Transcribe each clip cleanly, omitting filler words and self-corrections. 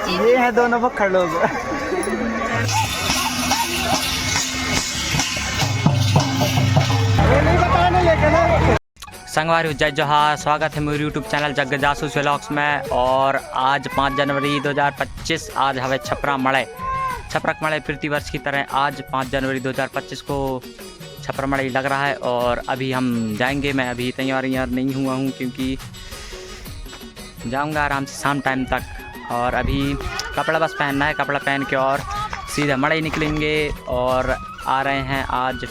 ये है दोनों भक्खड़ लोग। संगवारी जय जोहार, स्वागत है मेरे यूट्यूब चैनल जग जासूस व्लॉग्स में। और आज 5 जनवरी 2025 आज हमें छपरक मड़े प्रतिवर्ष की तरह आज 5 जनवरी 2025 को छपरा मड़ई लग रहा है। और अभी हम जाएंगे, मैं अभी तैयार नहीं हुआ हूँ क्योंकि जाऊँगा आराम से शाम टाइम तक। और अभी कपड़ा बस पहनना है, कपड़ा पहन के और सीधा मड़ई निकलेंगे। और आ रहे हैं आज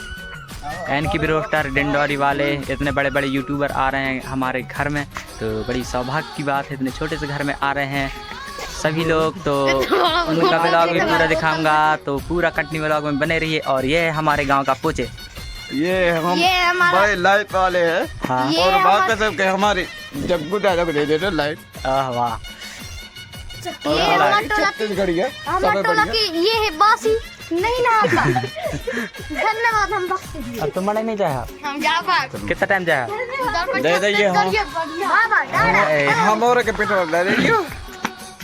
एन की रोस्टर डिंडोरी वाले, इतने बड़े बड़े यूट्यूबर आ रहे हैं हमारे घर में, तो बड़ी सौभाग्य की बात है। इतने छोटे से घर में आ रहे हैं सभी लोग, तो उनका व्लॉग भी पूरा दिखाऊंगा, तो पूरा कंटिन्यू व्लॉग में बने रहिए। और ये है हमारे गांव का पोचे, ये हम बड़े लाइट वाले हैं। हाँ। और बाकी सब के हमारे जग्गू दादा को दे देते लाइट। वाह, छत्तीसगढ़ी है, ये है बासी नहीं ना धन्यवाद। हम अब तो मड़ई नहीं जाए, हम जा पाए कितना टाइम जाए दे दीजिए हम और के पेट्रोल दे दीजिए।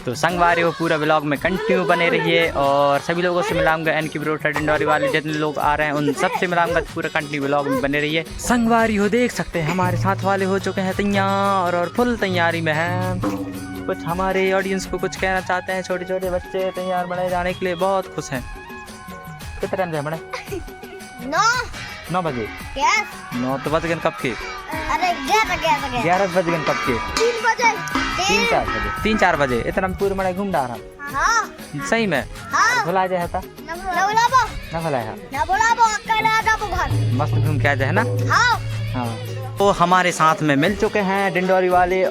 तो संगवारी वो पूरा ब्लॉग में कंटिन्यू बने रहिए। और सभी लोगों से मिलाऊंगा, एन की रोस्टर डिंडोरी वाले जितने लोग आ रहे हैं उन सब से मिलाऊंगा, तो पूरा कंटिन्यू ब्लॉग में बने रहिए। संगवारी हो देख सकते हैं हमारे साथ वाले हो चुके हैं तैयार और फुल तैयारी में हैं। कुछ हमारे ऑडियंस को कुछ कहना चाहते हैं, छोटे छोटे बच्चे तैयार बनाए जाने के लिए बहुत खुश हैं। कितना टाइम जाए बड़े? 9 बजे। 9 तो बज गए कब के? अरे 11 बज गए कब के? 3 बजे 3-4 बजे इतना हम पूरे मड़े घूम रहा। हाँ सही में भुला जाए था ना भुलाया मस्त घूम के आ जाए ना। हाँ, तो हमारे साथ में मिल चुके हैं डिंडोरी वाले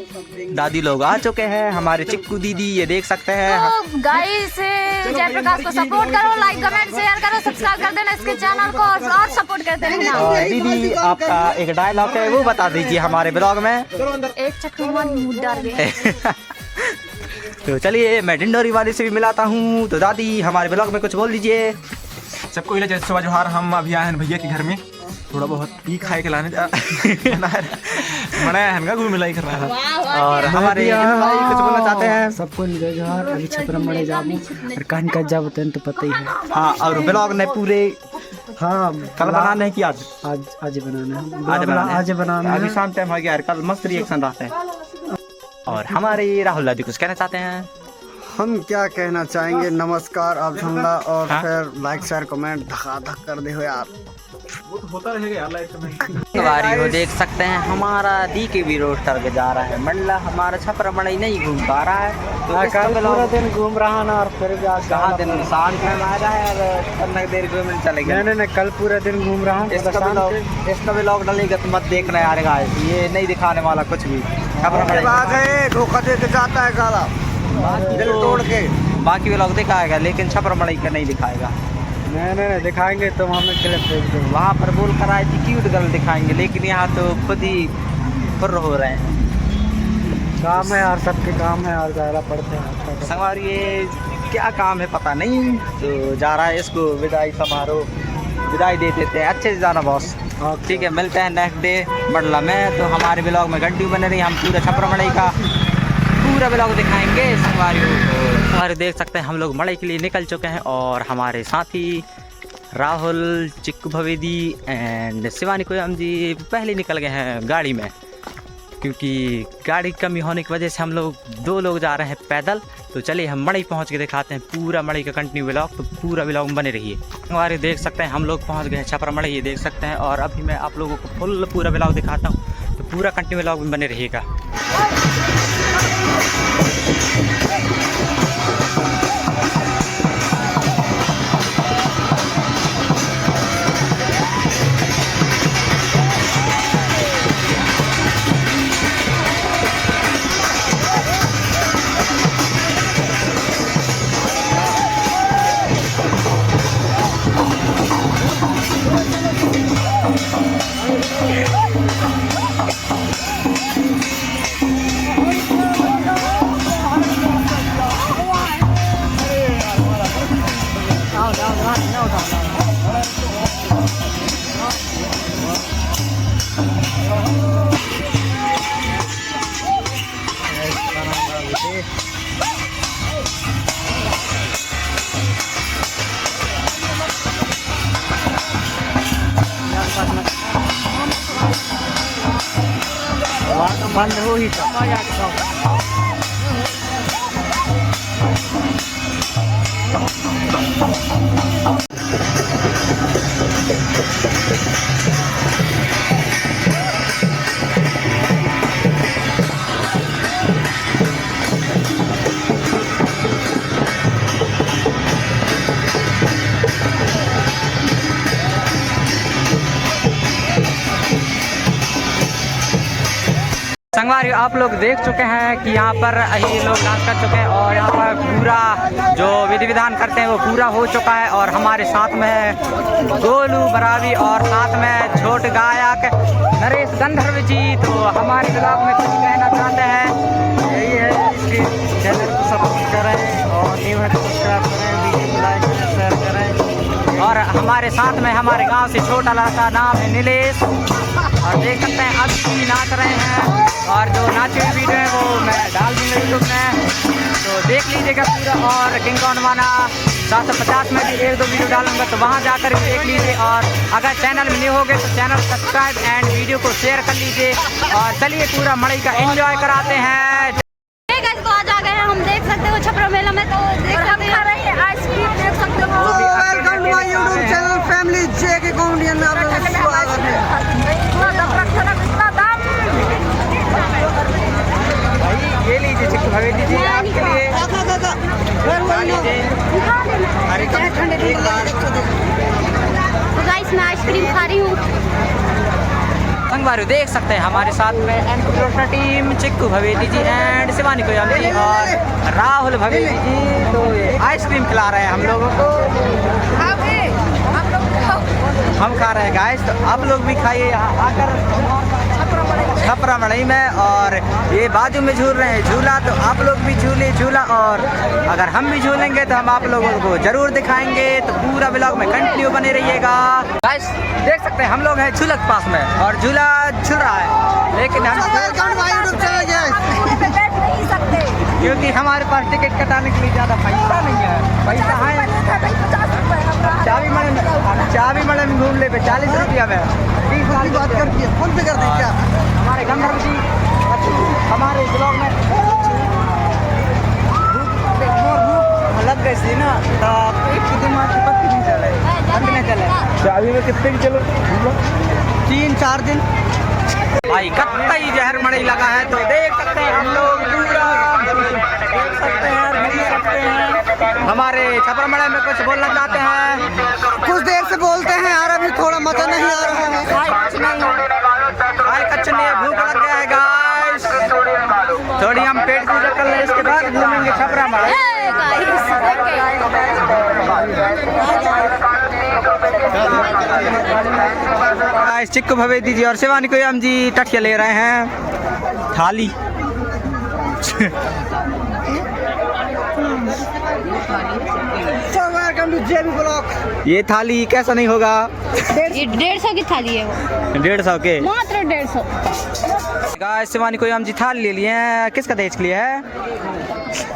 दादी लोग आ चुके हैं, हमारे चिक्कू दीदी ये देख सकते हैं। तो गाइस जयप्रकाश को सपोर्ट करो, लाइक कमेंट शेयर करो, सब्सक्राइब कर देना इसके चैनल को और सपोर्ट करते रहना। दीदी आपका एक डायलॉग है वो बता दीजिए हमारे ब्लॉग में। एक चक्कर मुंह डाल गए। तो चलिए मैं डिंडोरी वाले से भी मिलाता हूँ। तो दादी हमारे ब्लॉग में कुछ बोल दीजिए। सबको जय जोहार। हम अभी आए हैं भैया के घर में, थोड़ा बहुत पी खाए के लाने बड़ा है घूम मिलाई कर रहा है। और हमारे भाई कुछ बोलना चाहते हैं। सबको जय जोहार। अभी छपरा मड़े जाबू और कहानी का जब तो पता ही है। हाँ, और ब्लॉग ने पूरे हाँ कल बनाना है कि आज बनाना है। अभी शाम टाइम हो गया, कल मस्त रिएक्शन रहते हैं। और हमारे राहुल दादी कुछ कहना चाहते हैं। हम क्या कहना चाहेंगे, नमस्कार आप झंडा और फिर लाइक शेयर कमेंट धक कर दे हो यार, वो तो होता रहेगा यार लाइफ में। सवारी हो देख सकते हैं हमारा दी के भी रोस्टर के जा रहा है मंडला, हमारा छपरा मड़ई नहीं घूम पा रहा है। तो कल पूरा दिन घूम रहा ना और फिर भी आज कहाँ दिन शाम टाइम आ रहा है और तब देर में चले गए। नहीं कल पूरा दिन घूम रहा हूँ। इसका भी लॉक डालेगा तो मत देखना यार, ये नहीं दिखाने वाला कुछ भी। छपरा मड़ई धोखा दे के जाता है गाला दिल तोड़ के। बाकी भी लोग दिखाएगा लेकिन छपरा मड़ई का नहीं दिखाएगा। नहीं दिखाएंगे तो हमें क्लिप भेज दो। वहाँ पर बोल कर आए थे क्यूट गर्ल दिखाएंगे, लेकिन यहाँ तो खुद ही फुर्र हो रहे हैं। काम है यार, सबके काम है यार, ज़्यादा पड़ते हैं। संगवारी ये क्या काम है पता नहीं, तो जा रहा है इसको विदाई समारोह, विदाई दे देते हैं। अच्छे से जाना बॉस। ठीक है, मिलते हैं नेक्स्ट डे मंडला में। तो हमारे ब्लॉग में घंटी बने रही, हम पूरा छपरा मड़ई का पूरा ब्लॉग दिखाएंगे। संगवारी देख सकते हैं हम लोग मड़ई के लिए निकल चुके हैं और हमारे साथी राहुल, चिक्कू भवेदी एंड शिवानी कोयम जी पहले निकल गए हैं गाड़ी में, क्योंकि गाड़ी कमी होने की वजह से हम लोग 2 लोग जा रहे हैं पैदल। तो चलिए हम मड़ई पहुंच के दिखाते हैं पूरा मड़ई का कंटिन्यू ब्लॉग, तो पूरा ब्लॉग में बने रहिए। हमारे देख सकते हैं हम लोग पहुंच गए हैं छपरा मड़ई, ये देख सकते हैं। और अभी मैं आप लोगों को फुल पूरा ब्लॉग दिखाता हूँ, तो पूरा कंटिन्यू ब्लॉग में बने रहिएगा। बंद हो ही तो संगवारी आप लोग देख चुके हैं कि यहाँ पर ये लोग डांस कर चुके हैं और यहाँ पर पूरा जो विधि विधान करते हैं वो पूरा हो चुका है। और हमारे साथ में है गोलू बरावी और साथ में छोट गायक नरेश गंधर्व जी। तो हमारे ब्लॉग में कुछ कहना चाहते हैं, यही है इसके चैनल को सपोर्ट करें और न्यू है तो सब्सक्राइब करें, वीडियो लाइक करें, शेयर करें। और हमारे साथ में हमारे गांव से छोटा लड़का नाम है नीलेश और देख सकते हैं अब भी नाच रहे हैं और जो नाचे हुए वीडियो है वो मैं डाल दूँगा यूट्यूब में, तो देख लीजिएगा पूरा। और किंग कौन माना 750 में भी 1-2 वीडियो डालूंगा तो वहाँ जाकर भी देख लीजिए। और अगर चैनल में नहीं हो गए तो चैनल सब्सक्राइब एंड वीडियो को शेयर कर लीजिए। और चलिए पूरा मड़ई का एंजॉय कराते हैं। तो आज आ गए हैं, हम देख सकते हो छपरा मेला में, तो देख सकते हैं आइसक्रीम देख सकते हो। Welcome to my YouTube channel family J K comedian में आप लोगों का स्वागत है। ये लीजिए चिक्कू भवे दीजिए आपके लिए। तो गाइस मैं आइसक्रीम खा रही हूँ। संगवारी देख सकते हैं हमारे साथ में and team Chikku Bhavedi ji and Shivani Koyam ji और राहुल भवेदी जी। तो ये आइसक्रीम खिला रहे हैं हम लोगों को, हम खा रहे हैं गाइस। तो आप लोग भी खाइए यहाँ आकर छपरा मड़ई में। और ये बाजू में झूल रहे हैं झूला, तो आप लोग भी झूले झूला। और अगर हम भी झूलेंगे तो हम आप लोगों को जरूर दिखाएंगे, तो पूरा ब्लॉग में कंटिन्यू बने रहिएगा। गाइस देख सकते हैं हम लोग हैं झूला के पास में और झूला झूल रहा है, लेकिन हम क्योंकि हमारे पास टिकट कटाने के लिए ज़्यादा पैसा नहीं है। पैसा है चाबी मड़े में घूम ले पे 40 रुपया में 30 वाली बात करती है, फोन पे कर दें क्या। हमारे गंधर्व जी हमारे ब्लॉग में लग गई थी ना, तो एक की दिमाग की पत्ती नहीं चले, बंद नहीं चले। चाबी में कितने की चलो 3-4 दिन भाई कत्तई जहर मड़ई लगा है। तो देख सकते हैं हम लोग पूरा देख सकते हैं हमारे छपरा मड़ई में कुछ बोलना चाहते हैं। कुछ देर से बोलते हैं यार, अभी थोड़ा मजा नहीं आ रहा है। भाई कच्छ नहीं, भूख लग गया है गाइस। थोड़ी हम पेट पूजा कर लें, इसके बाद घूमेंगे छपरा मड़ई। चिक्कू भवेदी जी और शिवानी कोयाम जी टटिया ले रहे हैं थाली। ये थाली कैसा नहीं होगा, 150 की थाली है वो, 150 के मात्र 150। गाइस शिवानी कोयाम जी थाली ले लिए हैं, किसका दहेज के लिए है?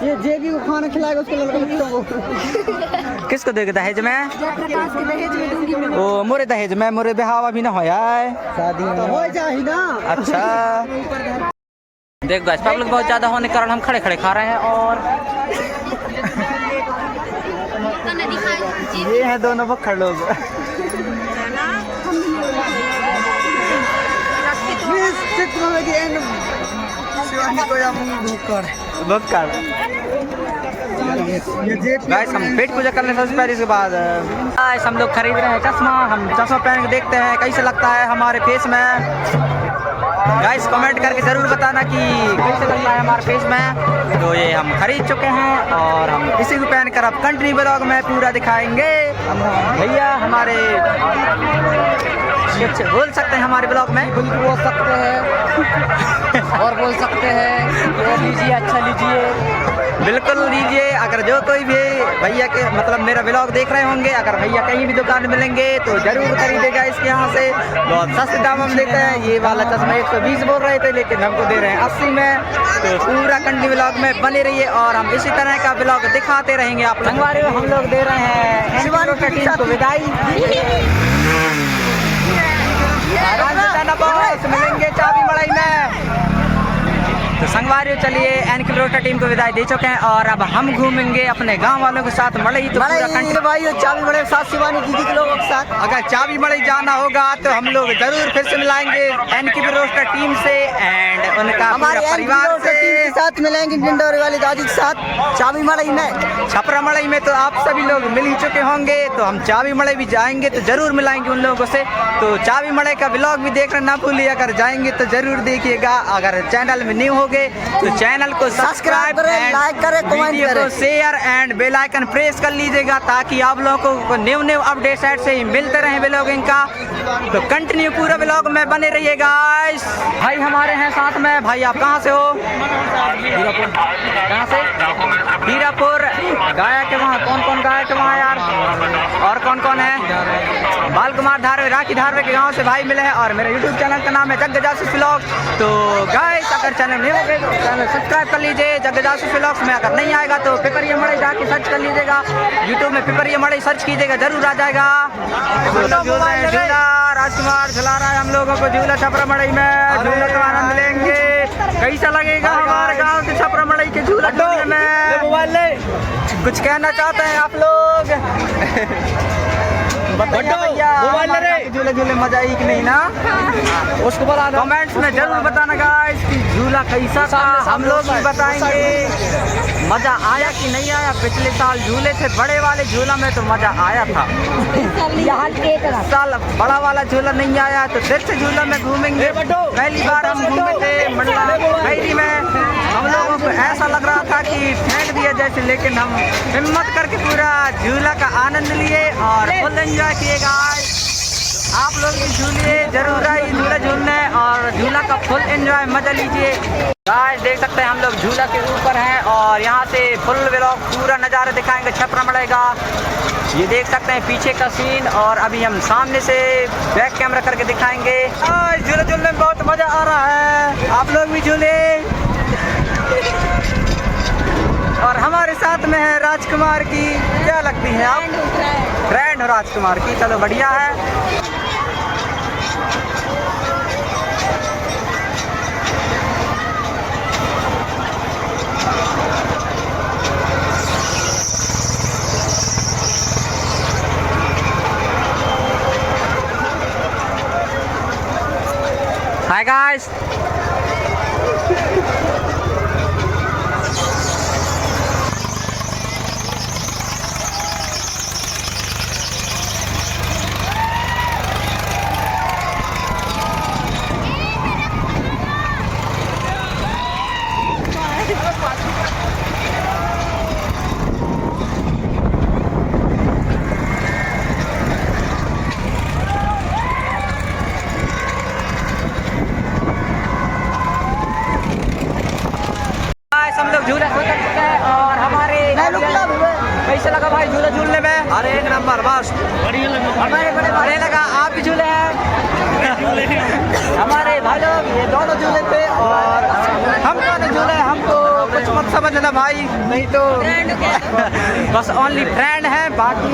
ये जेबी को खाना खिलाएगा उसके लड़के को। किसको देगा दहेज में? जयप्रकाश के दहेज में दूंगी मैं। ओ मोरे दहेज में, मोरे बिहावा भी ना होया है, शादी हो जाए ना। अच्छा देख गाइस पब्लिक बहुत ज़्यादा होने के कारण हम खड़े खड़े खा रहे हैं। और ये है दोनों बखर लोग। गाइस हम पेट पूजा करने सबसे पहले, इसके बाद गाइस हम लोग खरीद रहे हैं चश्मा। हम चश्मा पहन के देखते हैं कैसे लगता है हमारे फेस में। गाइस कमेंट करके ज़रूर बताना कि कैसे लगता है हमारे फेस में। तो ये हम खरीद चुके हैं और हम इसी को पहन कर अब कंटिन्यू ब्लॉग में पूरा दिखाएंगे। भैया हमारे कुछ बोल सकते हैं हमारे ब्लॉग में? बिल्कुल बोल सकते हैं और बोल सकते हैं ये लीजिए, अच्छा लीजिए, बिल्कुल लीजिए। अगर जो कोई भी भैया के मतलब मेरा ब्लॉग देख रहे होंगे, अगर भैया कहीं भी दुकान मिलेंगे तो जरूर खरीदेगा इसके यहाँ से। बहुत सस्ते दाम हम देते हैं। ये वाला चश्मा 120 बोल रहे थे लेकिन हमको दे रहे हैं 80 में। तो पूरा कंटिन्यू ब्लॉग में बने रहिए और हम इसी तरह का ब्लॉग दिखाते रहेंगे। आप संगवारी हम लोग दे रहे हैं टीम को विदाई। मिलेंगे चाबी मड़ई में। तो संगवारियों चलिए एनके रोस्टर टीम को विदाई दे चुके हैं और अब हम घूमेंगे अपने गांव वालों के साथ मड़ई। तो पूरा कंट्री भाई चाबी मड़ई के साथ शिवानी दीदी के लोगों के साथ अगर चाबी मड़ई जाना होगा तो हम लोग जरूर फिर से मिलाएंगे एनके रोस्टर टीम से एंड उनका पूरा परिवार से साथ मिलेंगे डिंडोरी वाली दादी के साथ चाबी मड़ई में। छपरा मड़ई में तो आप सभी लोग मिल ही चुके होंगे, तो हम चाबी मड़ई भी जाएंगे तो जरूर मिलाएंगे उन लोगों से। तो चाबी मड़ई का व्लॉग भी देखना ना भूलिए, अगर जाएंगे तो जरूर देखिएगा। अगर चैनल में न्यू हो गए तो चैनल को सब्सक्राइब करें, लाइक करें, कमेंट करें, share and bell icon press कर लीजिएगा ताकि आप लोगों को न्यू अपडेट साइट से ही मिलते रहे व्लॉगिंग का। तो कंटिन्यू पूरा व्लॉग में बने रहिए गाइस। भाई हमारे हैं साथ में। भाई आप कहाँ से हो? कहाँ से? हीरापुर। गायक के वहाँ कौन कौन गायक है वहाँ यार? और कौन कौन है? बाल कुमार धारवे, राखी धारवे के गांव से भाई मिले हैं और मेरे यूट्यूब चैनल का नाम है जग्ग जासूस व्लॉग। तो गाइस अगर चैनल नहीं होगा तो चैनल सब्सक्राइब कर लीजिए जग्ग जासूस व्लॉग्स में। अगर नहीं आएगा तो पिपरिया मड़ई जाके सर्च कर लीजिएगा, यूट्यूब में पिपरिया मड़ई सर्च कीजिएगा जरूर आ जाएगा। झूला राजकुमार झुला रहा है हम लोगों को झूला छपरा मड़ई में। झूला का आनंद लेंगे। कैसा लगेगा हमारे गाँव के छपरा मड़ई के झूला झूलने में? कुछ कहना चाहते हैं आप लोग? झूले झूले मजा आई कि नहीं ना? उसको बताना कमेंट्स में जरूर बताना गाइस कि झूला कैसा था। हम लोग भी बताएंगे मजा आया कि नहीं आया। पिछले साल झूले थे बड़े वाले झूला में तो मजा आया था, इस साल बड़ा वाला झूला नहीं आया तो फिर से झूला में घूमेंगे। पहली बार हम घूमे थे मंडला खैरी में, हम लोगों को ऐसा लग रहा था कि फेंक दिया जैसे, लेकिन हम हिम्मत करके पूरा झूला का आनंद लिए और फुल एंजॉय किएगा। आप लोग भी झूलिए जरूर, आइए झूला झूलने और झूला का फुल एंजॉय मजा लीजिए। गाइस देख सकते हैं हम लोग झूला के ऊपर हैं और यहाँ से फुल व्लॉग पूरा नज़ारा दिखाएंगे छपरा मड़ई का। ये देख सकते हैं पीछे का सीन और अभी हम सामने से बैक कैमरा करके दिखाएंगे। झूला झूलने में बहुत मजा आ रहा है, आप लोग भी झूले। और हमारे साथ में है राजकुमार की, क्या लगती है आप? फ्रेंड हो राजकुमार की, चलो बढ़िया है। हाय गाइस, हम लोग झूला झूल सकते हैं और हमारे कैसे लगा भाई झूला झूलने में? अरे एक नंबर बस हमारे बड़े लगा। आप भी झूले हैं? हमारे भाई लोग ये दोनों झूले थे और हम दोनों झूले। हमको कुछ मत समझना भाई, नहीं तो बस ओनली फ्रेंड है, बाकी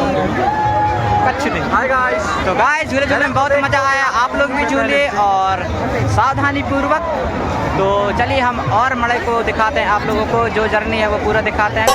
कुछ नहीं। हाय गाइस, तो गाइस झूले झूलने में बहुत मजा आया, आप लोग भी झूले और सावधानी पूर्वक। तो चलिए हम और मड़ई को दिखाते हैं आप लोगों को, जो जर्नी है वो पूरा दिखाते हैं।